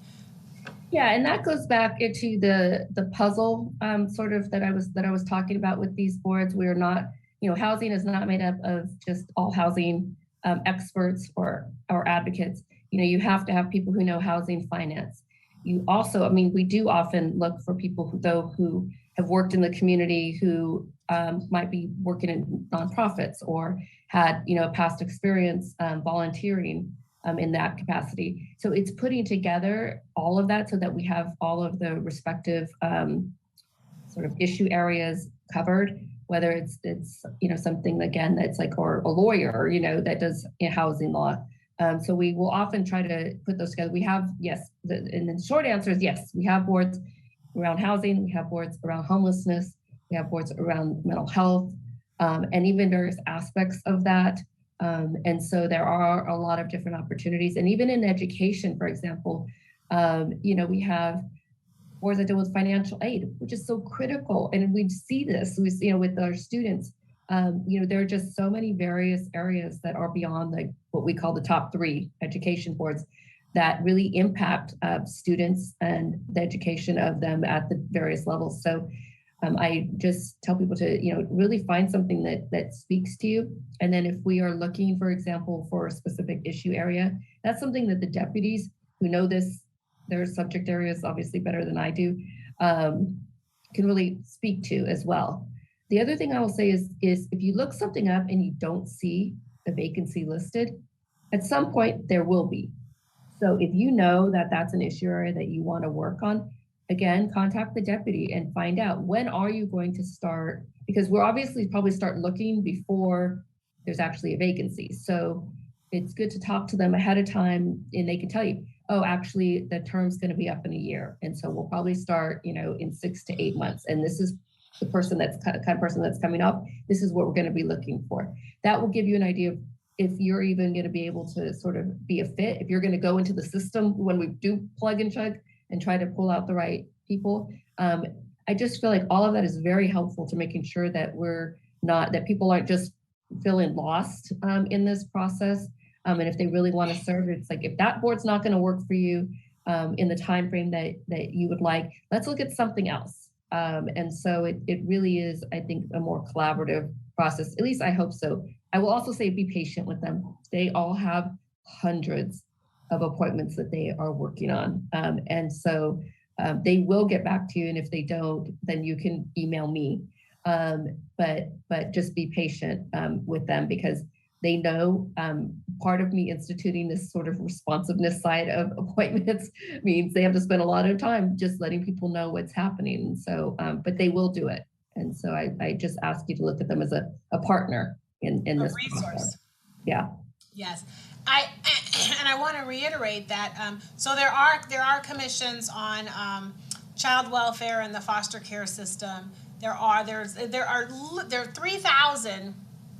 Yeah, and that goes back into the puzzle sort of that I was talking about with these boards. We're not, housing is not made up of just all housing experts or advocates. You have to have people who know housing finance. You also, we do often look for people who have worked in the community, who might be working in nonprofits or had past experience volunteering in that capacity. So it's putting together all of that so that we have all of the respective sort of issue areas covered, whether it's something again that's like, or a lawyer, that does housing law. So we will often try to put those together. We have, yes, and the short answer is yes, we have boards around housing, we have boards around homelessness, we have boards around mental health, and even various aspects of that. And so there are a lot of different opportunities. And even in education, for example, we have boards that deal with financial aid, which is so critical. And we see this, with our students, there are just so many various areas that are beyond what we call the top 3 education boards that really impact students and the education of them at the various levels. So I just tell people to, really find something that speaks to you. And then if we are looking, for example, for a specific issue area, that's something that the deputies who know their subject areas obviously better than I do, can really speak to as well. The other thing I will say is if you look something up and you don't see the vacancy listed, at some point there will be. So if you know that that's an issue area that you want to work on, again, contact the deputy and find out, when are you going to start? Because we'll obviously probably start looking before there's actually a vacancy. So it's good to talk to them ahead of time, and they can tell you, oh, actually the term's going to be up in a year. And so we'll probably start, in 6 to 8 months. And this is the person that's kind of person that's coming up. This is what we're going to be looking for. That will give you an idea of if you're even going to be able to sort of be a fit, if you're going to go into the system when we do plug and chug and try to pull out the right people. I just feel like all of that is very helpful to making sure that that people aren't just feeling lost in this process. And if they really want to serve, it's like, if that board's not going to work for you in the time frame that you would like, let's look at something else. And so it really is, I think, a more collaborative process. At least I hope so. I will also say, be patient with them. They all have hundreds of appointments that they are working on. And so they will get back to you. And if they don't, then you can email me. But just be patient with them, because they know part of me instituting this sort of responsiveness side of appointments means they have to spend a lot of time just letting people know what's happening. And so, but they will do it. And so I just ask you to look at them as a partner in this resource. Process. Yeah. Yes. And I want to reiterate that. So there are commissions on child welfare and the foster care system. There are 3,000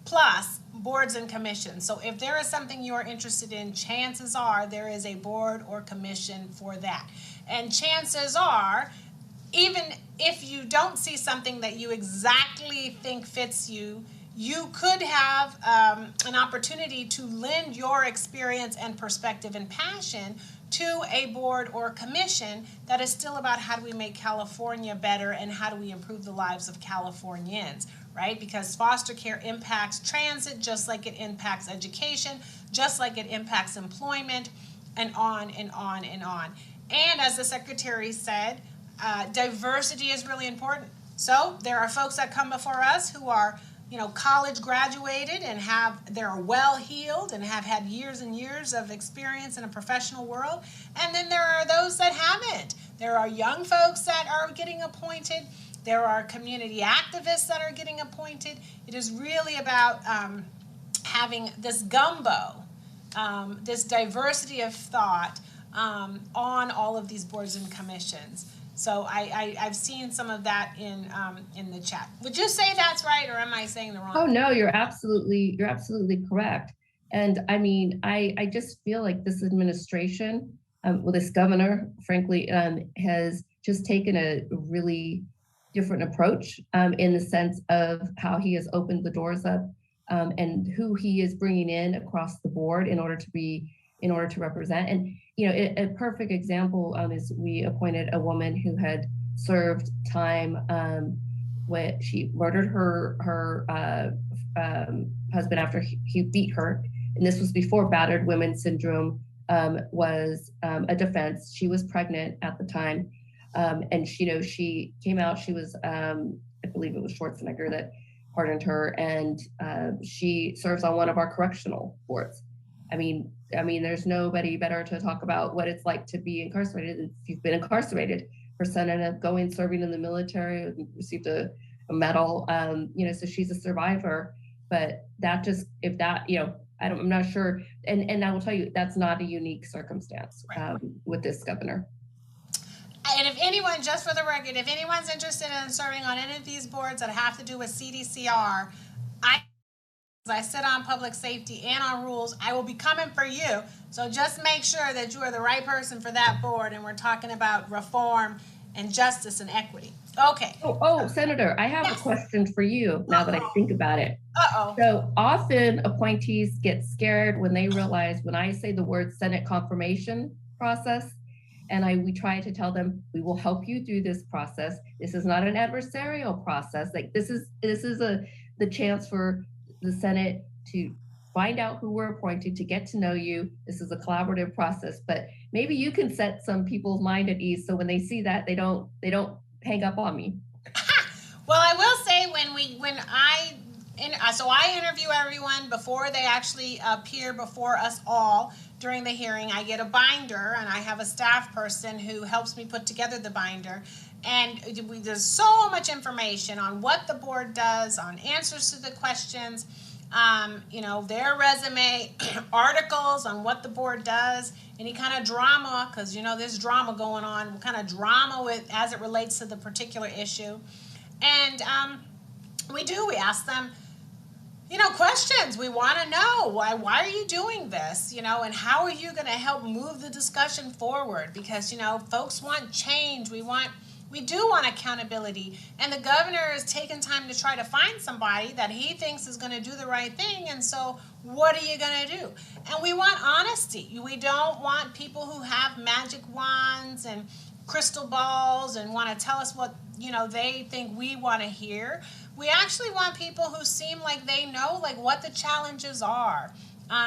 plus boards and commissions. So if there is something you are interested in, chances are there is a board or commission for that. And chances are, even if you don't see something that you exactly think fits you, you could have an opportunity to lend your experience and perspective and passion to a board or commission that is still about how do we make California better and how do we improve the lives of Californians, right? Because foster care impacts transit just like it impacts education, just like it impacts employment, and on and on and on. And as the secretary said, diversity is really important. So there are folks that come before us who are college graduated and they're well heeled and have had years and years of experience in a professional world. And then there are those that haven't. There are young folks that are getting appointed. There are community activists that are getting appointed. It is really about having this gumbo, this diversity of thought on all of these boards and commissions. So I've seen some of that in the chat. Would you say that's right, or am I saying the wrong Oh thing? no, you're absolutely correct. And I mean, I just feel like this administration, well, this governor, frankly, has just taken a really different approach in the sense of how he has opened the doors up and who he is bringing in across the board in order to represent. And you know, a perfect example is we appointed a woman who had served time when she murdered her husband after he beat her, and this was before battered women syndrome was a defense. She was pregnant at the time, and she came out. She was, I believe it was Schwarzenegger that pardoned her, and she serves on one of our correctional boards. I mean, there's nobody better to talk about what it's like to be incarcerated if you've been incarcerated. Her son ended up serving in the military, received a medal. So she's a survivor. But that just, if that, I'm not sure. And I will tell you, that's not a unique circumstance with this governor. And if anyone, just for the record, if anyone's interested in serving on any of these boards that have to do with CDCR, I sit on public safety and on rules. I will be coming for you. So just make sure that you are the right person for that board. And we're talking about reform and justice and equity. Okay. Oh, Senator, I have a question for you now that I think about it. Uh-oh. So often appointees get scared when they realize when I say the word Senate confirmation process, and we try to tell them, we will help you through this process. This is not an adversarial process. Like this is the chance for the Senate to find out who we're appointed, to get to know you. This is a collaborative process, but maybe you can set some people's mind at ease so when they see that, they don't hang up on me. Well, I will say so I interview everyone before they actually appear before us all during the hearing. I get a binder, and I have a staff person who helps me put together the binder. And there's so much information on what the board does, on answers to the questions, their resume, articles on what the board does, any kind of drama, because there's drama going on, what kind of drama as it relates to the particular issue. And we ask them, questions. We want to know why are you doing this, and how are you going to help move the discussion forward? Because, folks want change. We do want accountability, and the governor is taking time to try to find somebody that he thinks is going to do the right thing. And so what are you going to do? And we want honesty. We don't want people who have magic wands and crystal balls and want to tell us what they think we want to hear. We actually want people who seem like they know what the challenges are,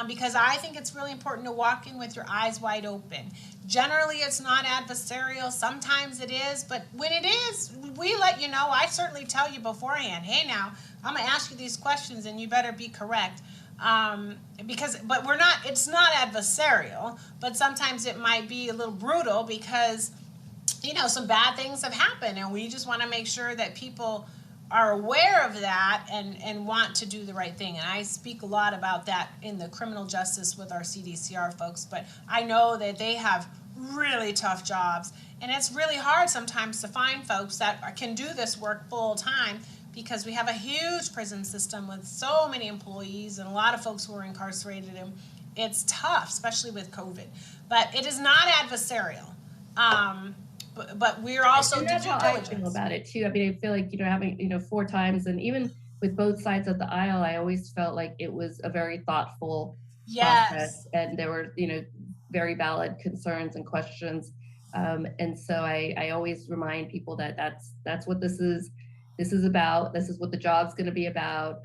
because I think it's really important to walk in with your eyes wide open. Generally, it's not adversarial. Sometimes it is, but when it is, we let you know. I certainly tell you beforehand, hey, now, I'm going to ask you these questions, and you better be correct. But it's not adversarial, but sometimes it might be a little brutal because, some bad things have happened, and we just want to make sure that people are aware of that and want to do the right thing. And I speak a lot about that in the criminal justice with our CDCR folks, but I know that they have really tough jobs, and it's really hard sometimes to find folks that can do this work full time, because we have a huge prison system with so many employees and a lot of folks who are incarcerated, and it's tough, especially with COVID. But it is not adversarial. But we're also that's how I feel about it too. I mean, I feel like having 4 times, and even with both sides of the aisle, I always felt like it was a very thoughtful process, and there were very valid concerns and questions, and so I always remind people that that's what this is about. This is what the job's going to be about.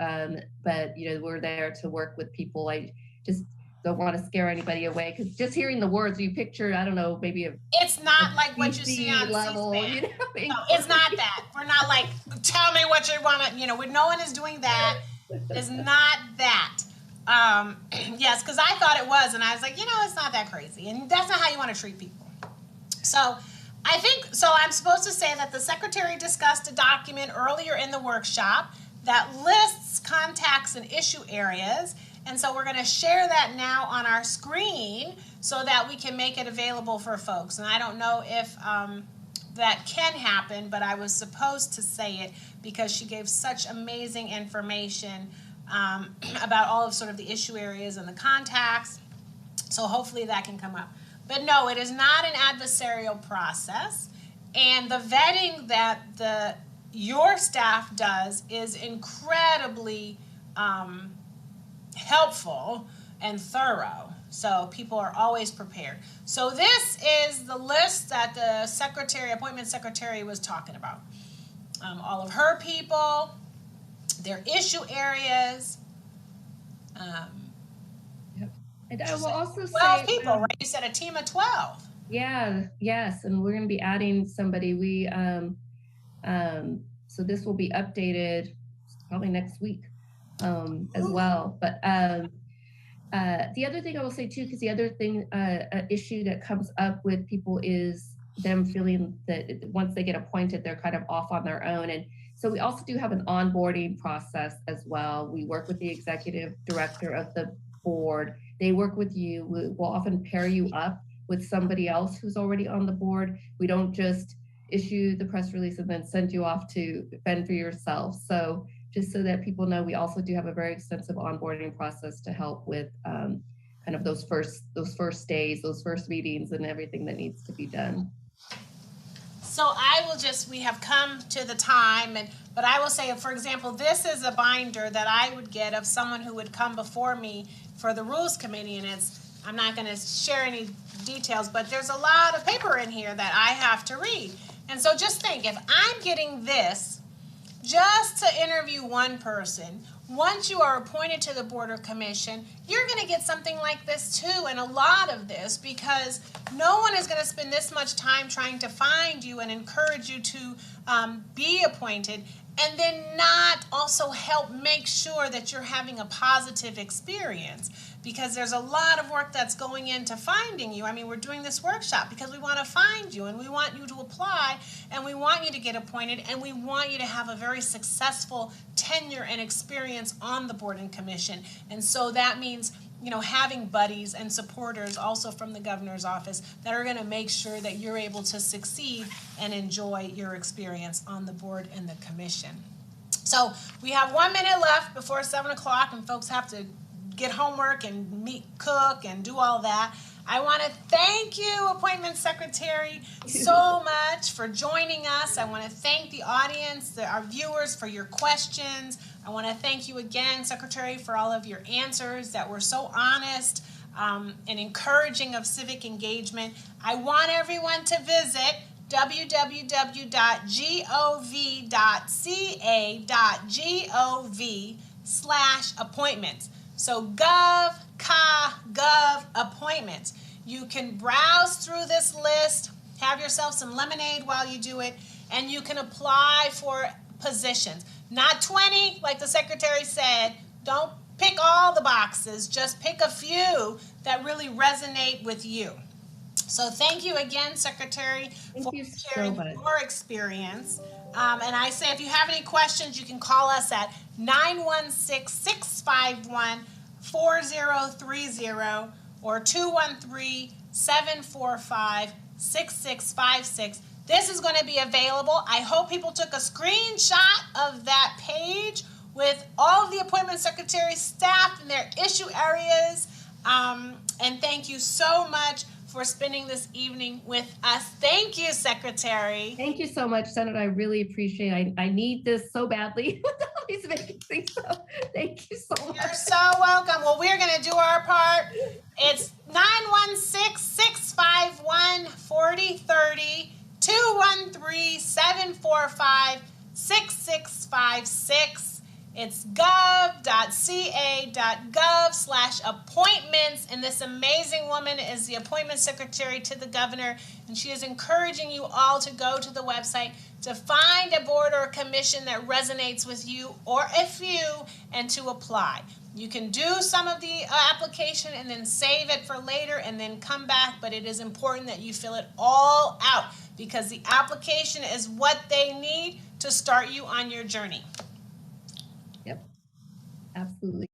But we're there to work with people. I just don't want to scare anybody away, because just hearing the words, you picture, I don't know, maybe it's not like what you see on level. C-SPAN. No, it's not that. We're not like, tell me what you want to. No one is doing that. It's not that. Yes, because I thought it was, and I was like, it's not that crazy, and that's not how you want to treat people. So I'm supposed to say that the secretary discussed a document earlier in the workshop that lists contacts and issue areas, And so we're going to share that now on our screen so that we can make it available for folks. And I don't know if that can happen, but I was supposed to say it because she gave such amazing information about all of sort of the issue areas and the contacts. So hopefully that can come up. But no, it is not an adversarial process. And the vetting that your staff does is incredibly helpful and thorough. So people are always prepared. So this is the list that the appointment secretary was talking about. All of her people, their issue areas. Yep. And I will also 12 say, people, right? You said a team of 12. Yeah, yes, and we're going to be adding somebody. So this will be updated probably next week as well. But the other thing I will say too, because the other thing, issue that comes up with people is them feeling that once they get appointed, they're kind of off on their own. And so we also do have an onboarding process as well. We work with the executive director of the board. They work with you. We'll often pair you up with somebody else who's already on the board. We don't just issue the press release and then send you off to fend for yourself. So just so that people know, we also do have a very extensive onboarding process to help with kind of those first days, those first meetings, and everything that needs to be done. So we have come to the time, but I will say, for example, this is a binder that I would get of someone who would come before me for the Rules Committee, and I'm not going to share any details, but there's a lot of paper in here that I have to read. And so just think, if I'm getting this just to interview one person, once you are appointed to the board or commission, you're going to get something like this too, and a lot of this, because no one is going to spend this much time trying to find you and encourage you to be appointed, and then not also help make sure that you're having a positive experience, because there's a lot of work that's going into finding you. I mean, we're doing this workshop because we want to find you, and we want you to apply, and we want you to get appointed, and we want you to have a very successful tenure and experience on the board and commission. And so that means, you know, having buddies and supporters also from the governor's office that are going to make sure that you're able to succeed and enjoy your experience on the board and the commission. So we have 1 minute left before 7 o'clock, and folks have to get homework and cook and do all that. I want to thank you, Appointment Secretary, so much for joining us. I want to thank the audience, our viewers, for your questions. I want to thank you again, Secretary, for all of your answers that were so honest and encouraging of civic engagement. I want everyone to visit www.gov.ca.gov/appointments. So gov appointments. You can browse through this list, have yourself some lemonade while you do it, and you can apply for positions. Not 20, like the secretary said. Don't pick all the boxes, just pick a few that really resonate with you. So thank you again, Secretary, for sharing your experience. And I say, if you have any questions, you can call us at 916-651-4030 or 213-745-6656. This is going to be available. I hope people took a screenshot of that page with all of the Appointment Secretary staff and their issue areas. And thank you so much for spending this evening with us. Thank you, Secretary. Thank you so much, Senator. I really appreciate it. I need this so badly with all these vacancies. So thank you so much. You're so welcome. Well, we're going to do our part. It's 916-651-4030, 213-745-6656. It's gov.ca.gov/appointments. And this amazing woman is the Appointment Secretary to the governor. And she is encouraging you all to go to the website to find a board or a commission that resonates with you or a few, and to apply. You can do some of the application and then save it for later and then come back, but it is important that you fill it all out, because the application is what they need to start you on your journey. Yep, absolutely.